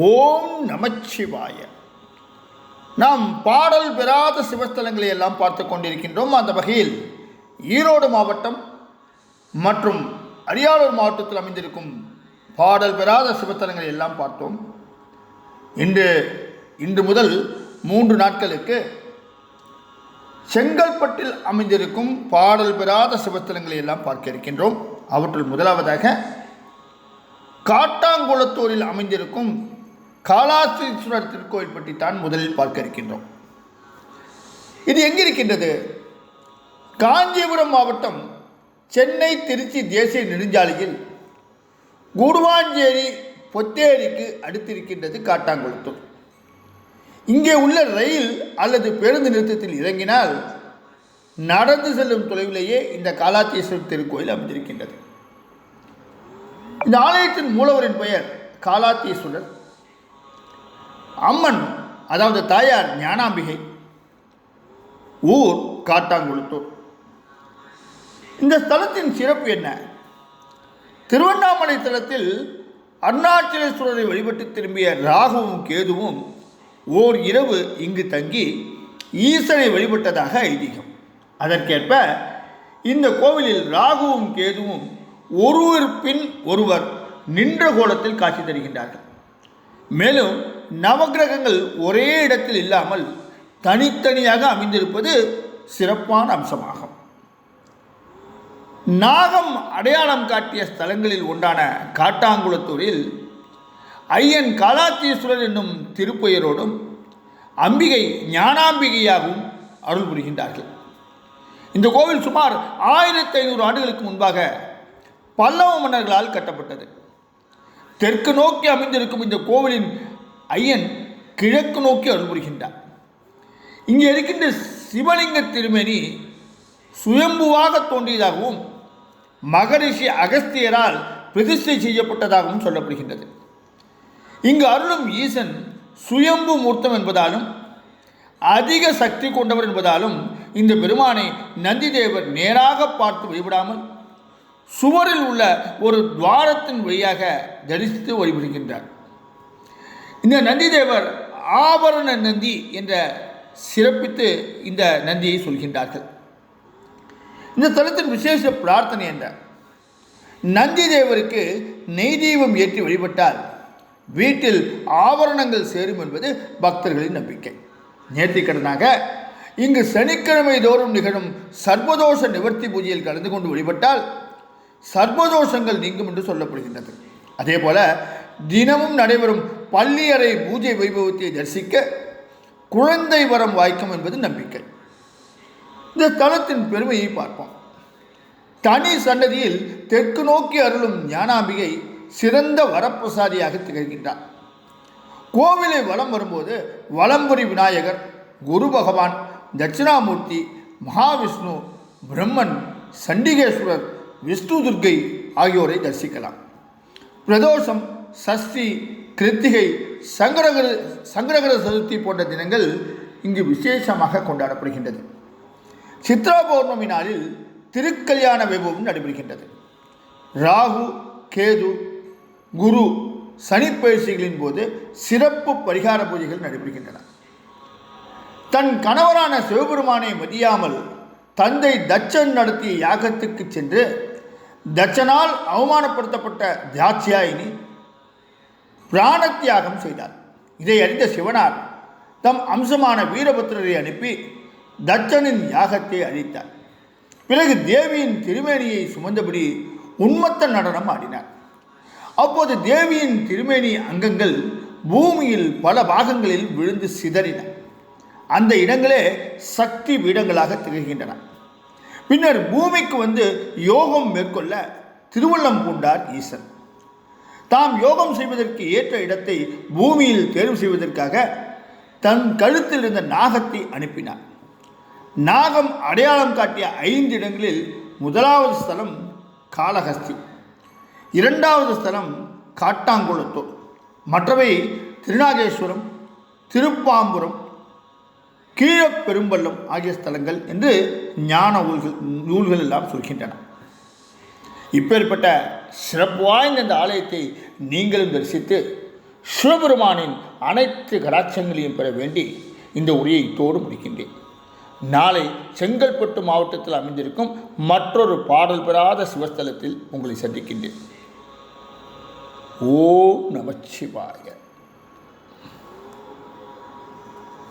ஓம் நமச்சிவாய. நாம் பாடல் பெறாத சிவஸ்தலங்களை எல்லாம் பார்த்து கொண்டிருக்கின்றோம். அந்த வகையில் ஈரோடு மாவட்டம் மற்றும் அரியாலூர் மாவட்டத்தில் அமைந்திருக்கும் பாடல் பெறாத சிவஸ்தலங்களை எல்லாம் பார்த்தோம். இன்று முதல் 3 நாட்களுக்கு செங்கல்பட்டில் அமைந்திருக்கும் பாடல் பெறாத சிவஸ்தலங்களை எல்லாம் பார்க்க இருக்கின்றோம். அவற்றுள் முதலாவதாக காட்டாங்குளத்தூரில் அமைந்திருக்கும் காலாஸ்தீஸ்வரர் திருக்கோயில் பற்றி தான் முதலில் பார்க்க இருக்கின்றோம். இது எங்கிருக்கின்றது? காஞ்சிபுரம் மாவட்டம் சென்னை திருச்சி தேசிய நெடுஞ்சாலையில் கூடுவாஞ்சேரி பொத்தேரிக்கு அடுத்திருக்கின்றது காட்டாங்குளத்தூர். இங்கே உள்ள ரயில் அல்லது பேருந்து நிறுத்தத்தில் இறங்கினால் நடந்து செல்லும் தொலைவிலேயே இந்த காலாத்தீஸ்வரர் திருக்கோயில் அமைந்திருக்கின்றது. இந்த ஆலயத்தின் மூலவரின் பெயர் காலாத்தீஸ்வரர். அம்மன் அதாவது தாயார் ஞானாம்பிகை. ஊர் காட்டாங்குளத்தூர். இந்த ஸ்தலத்தின் சிறப்பு என்ன? திருவண்ணாமலை தலத்தில் அருணாச்சலேஸ்வரரை வழிபட்டு திரும்பிய ராகுவும் கேதுவும் ஓர் இரவு இங்கு தங்கி ஈசனை வழிபட்டதாக ஐதீகம். அதற்கேற்ப இந்த கோவிலில் ராகுவும் கேதுவும் ஒருவர் பின் ஒருவர் நின்ற கோலத்தில் காட்சி தருகின்றார்கள். மேலும் நவகிரகங்கள் ஒரே இடத்தில் இல்லாமல் தனித்தனியாக அமைந்திருப்பது சிறப்பான அம்சமாகும். நாகம் அடையாளம் காட்டிய ஸ்தலங்களில் ஒன்றான காட்டாங்குளத்தூரில் ஐயன் காலாத்தீஸ்வரர் என்னும் திருப்பெயரோடும் அம்பிகை ஞானாம்பிகையாகவும் அருள் புரிகின்றார்கள். இந்த கோவில் சுமார் 1500 ஆண்டுகளுக்கு முன்பாக பல்லவ மன்னர்களால் கட்டப்பட்டது. தெற்கு நோக்கி அமைந்திருக்கும் இந்த கோவிலின் ஐயன் கிழக்கு நோக்கி அருள் புரிகின்றார். இங்கே இருக்கின்ற சிவலிங்க திருமேனி சுயம்புவாக தோன்றியதாகவும் மகரிஷி அகஸ்தியரால் பிரதிஷ்டை செய்யப்பட்டதாகவும் சொல்லப்படுகின்றது. இங்கு அருளும் ஈசன் சுயம்பு மூர்த்தம் என்பதாலும் அதிக சக்தி கொண்டவர் என்பதாலும் இந்த பெருமானை நந்திதேவர் நேராக பார்த்து வழிபடாமல் சுவரில் உள்ள ஒரு துவாரத்தின் வழியாக தரிசித்து வழிபடுகின்றார். இந்த நந்திதேவர் ஆபரண நந்தி என்ற சிறப்பித்து இந்த நந்தியை சொல்கின்றார்கள். இந்த தலத்தின் விசேஷ பிரார்த்தனை என்ற நந்தி தேவருக்கு நெய் தீபம் ஏற்றி வழிபட்டால் வீட்டில் ஆபரணங்கள் சேரும் என்பது பக்தர்களின் நம்பிக்கை. நேர்த்திக்கடனாக இங்கு சனிக்கிழமை தோறும் நிகழும் சர்வதோஷ நிவர்த்தி பூஜையில் கலந்து கொண்டு வழிபட்டால் சர்வதோஷங்கள் நீங்கும் என்று சொல்லப்படுகின்றது. அதே போல தினமும் நடைபெறும் பள்ளியறை பூஜை வைபவத்தை தரிசிக்க குழந்தை வரம் வாய்க்கும் என்பது நம்பிக்கை. இந்த தலத்தின் பெருமையை பார்ப்போம். தனி சன்னதியில் தெற்கு நோக்கி அருளும் ஞானாம்பிகை சிறந்த வரப்பிரசாதியாக திகழ்கின்றார். கோவிலை வலம் வரும்போது வலம்புரி விநாயகர், குரு பகவான், தட்சிணாமூர்த்தி, மகாவிஷ்ணு, பிரம்மன், சண்டிகேஸ்வரர், விஷ்ணு துர்க்கை ஆகியோரை தரிசிக்கலாம். பிரதோஷம், சஷ்டி, கிருத்திகை, சங்கரகர சதுர்த்தி போன்ற தினங்கள் இங்கு விசேஷமாக கொண்டாடப்படுகின்றது. சித்ரா பௌர்ணமி நாளில் திருக்கல்யாண வைபவம் நடைபெறுகின்றது. ராகு, கேது, குரு, சனி பயிற்சிகளின் போது சிறப்பு பரிகார பூஜைகள் நடைபெறுகின்றன. தன் கணவரான சிவபெருமானை மதியாமல் தந்தை தட்சன் நடத்திய யாகத்துக்கு சென்று தட்சனால் அவமானப்படுத்தப்பட்ட தியாட்சியாயினி பிராண தியாகம் செய்தார். இதை அறிந்த சிவனார் தம் அம்சமான வீரபத்திரரை அனுப்பி தட்சனின் யாகத்தை அழித்தார். பிறகு தேவியின் திருமேனியை சுமந்தபடி உன்மத்த நடனம் ஆடினார். அப்போது தேவியின் திருமேனி அங்கங்கள் பூமியில் பல பாகங்களில் விழுந்து சிதறின. அந்த இடங்களே சக்தி பீடங்களாக திகழ்கின்றன. பின்னர் பூமிக்கு வந்து யோகம் மேற்கொள்ள திருவள்ளம் பூண்டார் ஈசன். தாம் யோகம் செய்வதற்கு ஏற்ற இடத்தை பூமியில் தேர்வு செய்வதற்காக தன் கழுத்தில் இருந்த நாகத்தை அனுப்பினார். நாகம் அடையாளம் காட்டிய 5 இடங்களில் முதலாவது ஸ்தலம் காளஹஸ்தி, 2வது ஸ்தலம் காட்டாங்குளத்தூர், மற்றவை திருநாகேஸ்வரம், திருப்பாம்புரம், கீழப்பெரும்பள்ளம் ஆகிய ஸ்தலங்கள் என்று ஞான நூல்கள் எல்லாம் சொல்கின்றன. இப்பேற்பட்ட சிறப்பு வாய்ந்த இந்த ஆலயத்தை நீங்களும் தரிசித்து சிவபெருமானின் அனைத்து கடாட்சங்களையும் பெற வேண்டி இந்த உரையை இத்தோடு முடிக்கின்றேன். நாளை செங்கல்பட்டு மாவட்டத்தில் அமைந்திருக்கும் மற்றொரு பாடல் பெறாத சிவஸ்தலத்தில் உங்களை சந்திக்கின்றேன். ஓம் நமச்சிவாய.